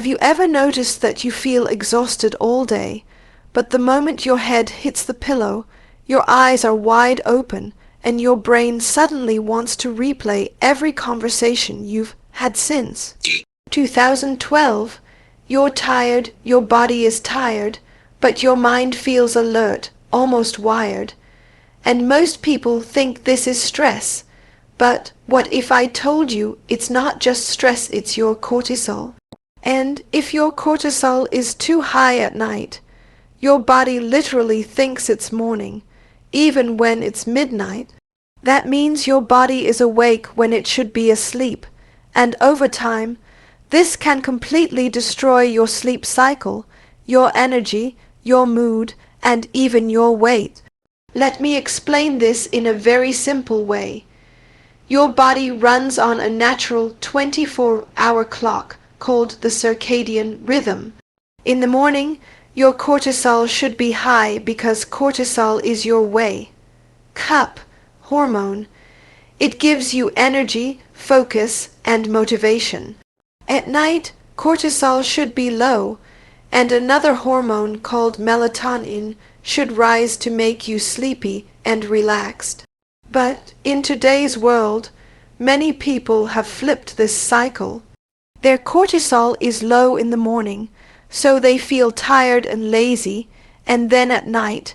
Have you ever noticed that you feel exhausted all day, but the moment your head hits the pillow, your eyes are wide open and your brain suddenly wants to replay every conversation you've had since? 2012. You're tired, your body is tired, but your mind feels alert, almost wired. And most people think this is stress. But what if I told you it's not just stress, it's your cortisol? And if your cortisol is too high at night, your body literally thinks it's morning, even when it's midnight. That means your body is awake when it should be asleep, and over time, this can completely destroy your sleep cycle, your energy, your mood, and even your weight. Let me explain this in a very simple way. Your body runs on a natural 24-hour clock called the circadian rhythm. In the morning, your cortisol should be high because cortisol is your wake-up hormone. It gives you energy, focus, and motivation. At night, cortisol should be low, and another hormone called melatonin should rise to make you sleepy and relaxed. But in today's world, many people have flipped this cycle. Their cortisol is low in the morning, so they feel tired and lazy, and then at night,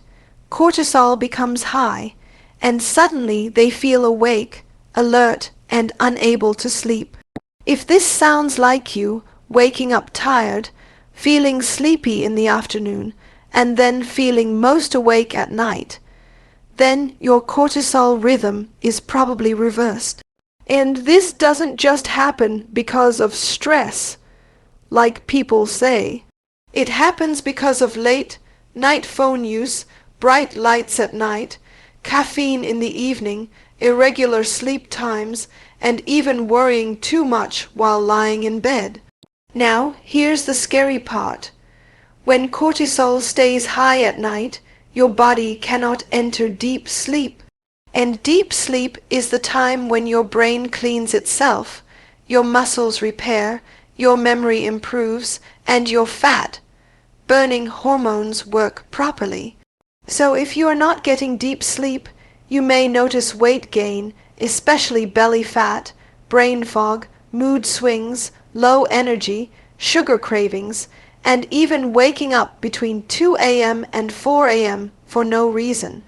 cortisol becomes high, and suddenly they feel awake, alert, and unable to sleep. If this sounds like you, waking up tired, feeling sleepy in the afternoon, and then feeling most awake at night, then your cortisol rhythm is probably reversed. And this doesn't just happen because of stress, like people say. It happens because of late night phone use, bright lights at night, caffeine in the evening, irregular sleep times, and even worrying too much while lying in bed. Now, here's the scary part. When cortisol stays high at night, your body cannot enter deep sleep. And deep sleep is the time when your brain cleans itself, your muscles repair, your memory improves, and your fat-burning hormones work properly. So if you are not getting deep sleep, you may notice weight gain, especially belly fat, brain fog, mood swings, low energy, sugar cravings, and even waking up between 2 a.m. and 4 a.m. for no reason.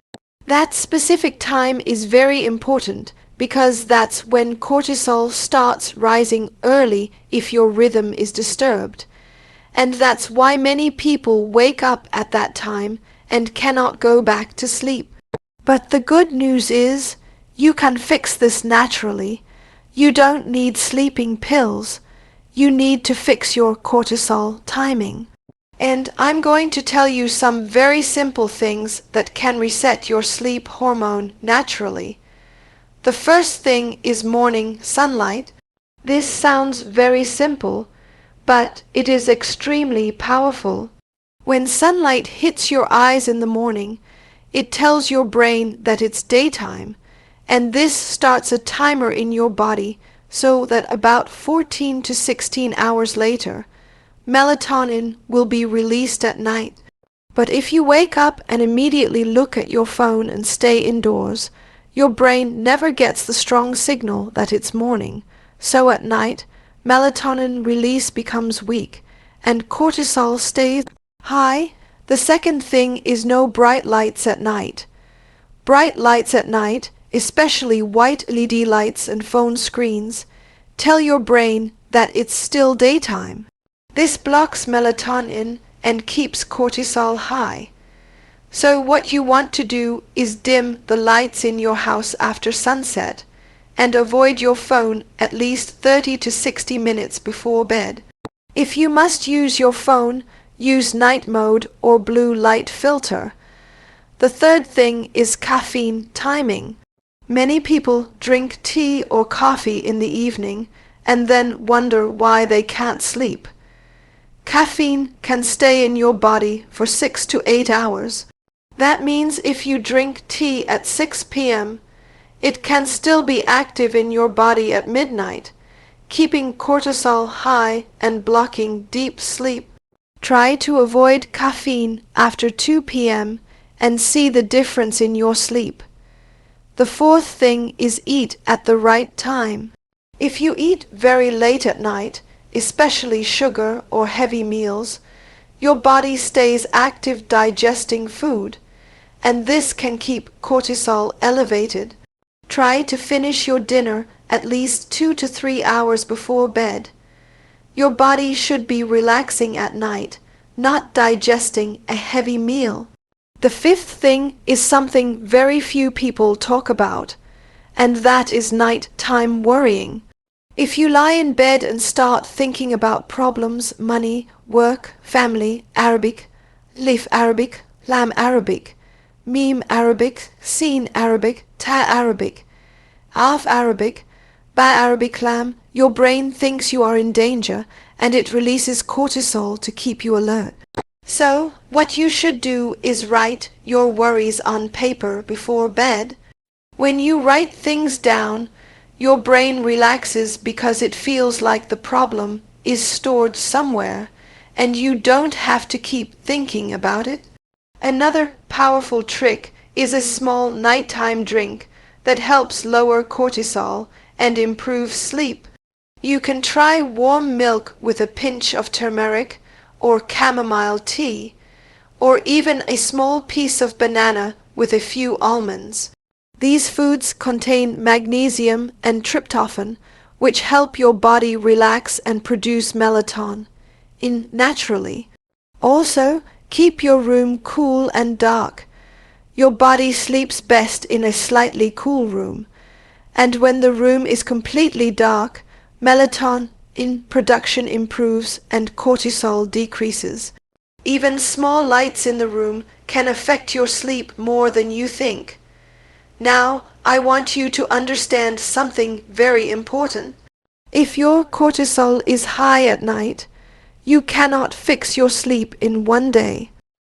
That specific time is very important because that's when cortisol starts rising early if your rhythm is disturbed. And that's why many people wake up at that time and cannot go back to sleep. But the good news is, you can fix this naturally. You don't need sleeping pills. You need to fix your cortisol timing. And I'm going to tell you some very simple things that can reset your sleep hormone naturally. The first thing is morning sunlight. This sounds very simple, but it is extremely powerful. When sunlight hits your eyes in the morning, it tells your brain that it's daytime, and this starts a timer in your body so that about 14 to 16 hours later, melatonin will be released at night. But if you wake up and immediately look at your phone and stay indoors, your brain never gets the strong signal that it's morning. So at night, melatonin release becomes weak, and cortisol stays high. The second thing is no bright lights at night. Bright lights at night, especially white LED lights and phone screens, tell your brain that it's still daytime. This blocks melatonin and keeps cortisol high. So what you want to do is dim the lights in your house after sunset and avoid your phone at least 30 to 60 minutes before bed. If you must use your phone, use night mode or blue light filter. The third thing is caffeine timing. Many people drink tea or coffee in the evening and then wonder why they can't sleep. Caffeine can stay in your body for 6 to 8 hours. That means if you drink tea at 6 p.m., it can still be active in your body at midnight, keeping cortisol high and blocking deep sleep. Try to avoid caffeine after 2 p.m. and see the difference in your sleep. The fourth thing is eat at the right time. If you eat very late at night, especially sugar or heavy meals, your body stays active digesting food, and this can keep cortisol elevated. Try to finish your dinner at least 2 to 3 hours before bed. Your body should be relaxing at night, not digesting a heavy meal. The fifth thing is something very few people talk about, and that is nighttime worrying. If you lie in bed and start thinking about problems, money, work, family, Arabic, Lif Arabic, Lam Arabic, Mim Arabic, Sin Arabic, Ta Arabic, Af Arabic, Ba Arabic Lam, your brain thinks you are in danger and it releases cortisol to keep you alert. So, what you should do is write your worries on paper before bed. When you write things down, your brain relaxes because it feels like the problem is stored somewhere and you don't have to keep thinking about it. Another powerful trick is a small nighttime drink that helps lower cortisol and improve sleep. You can try warm milk with a pinch of turmeric or chamomile tea, or even a small piece of banana with a few almonds. These foods contain magnesium and tryptophan, which help your body relax and produce melatonin naturally. Also, keep your room cool and dark. Your body sleeps best in a slightly cool room, and when the room is completely dark, melatonin production improves and cortisol decreases. Even small lights in the room can affect your sleep more than you think. Now, I want you to understand something very important. If your cortisol is high at night, you cannot fix your sleep in one day.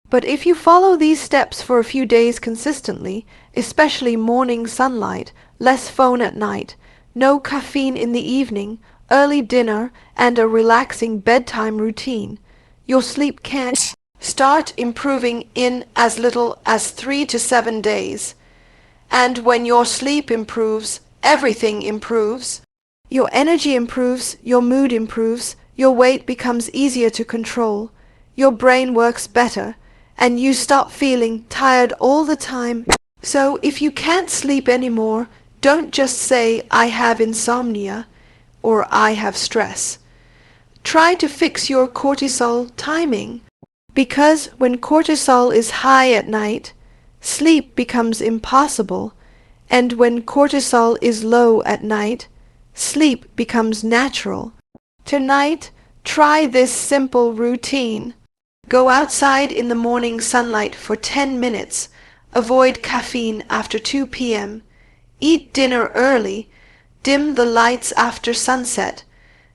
But if you follow these steps for a few days consistently, especially morning sunlight, less phone at night, no caffeine in the evening, early dinner, and a relaxing bedtime routine, your sleep can start improving in as little as 3 to 7 days. And when your sleep improves, everything improves. Your energy improves, your mood improves, your weight becomes easier to control, your brain works better, and you stop feeling tired all the time. So if you can't sleep anymore, don't just say, I have insomnia, or I have stress. Try to fix your cortisol timing, because when cortisol is high at night, sleep becomes impossible, and when cortisol is low at night, sleep becomes natural. Tonight, try this simple routine. Go outside in the morning sunlight for 10 minutes. Avoid caffeine after 2 p.m. Eat dinner early. Dim the lights after sunset.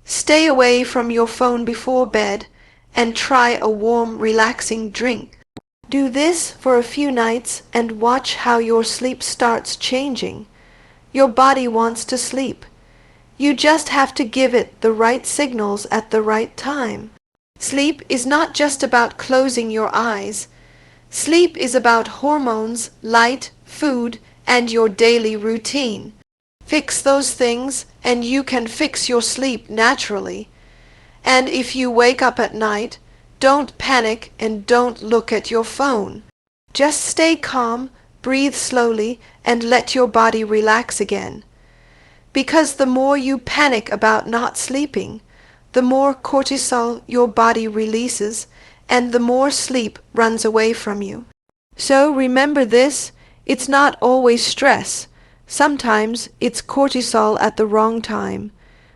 Stay away from your phone before bed, and try a warm, relaxing drink. Do this for a few nights and watch how your sleep starts changing. Your body wants to sleep. You just have to give it the right signals at the right time. Sleep is not just about closing your eyes. Sleep is about hormones, light, food, and your daily routine. Fix those things and you can fix your sleep naturally. And if you wake up at night, don't panic and don't look at your phone. Just stay calm, breathe slowly, and let your body relax again. Because the more you panic about not sleeping, the more cortisol your body releases, and the more sleep runs away from you. So remember this, it's not always stress. Sometimes it's cortisol at the wrong time.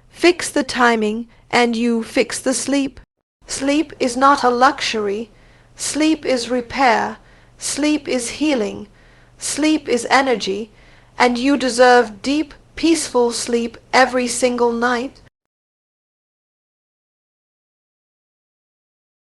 Fix the timing and you fix the sleep. Sleep is not a luxury. Sleep is repair. Sleep is healing. Sleep is energy. And you deserve deep, peaceful sleep every single night.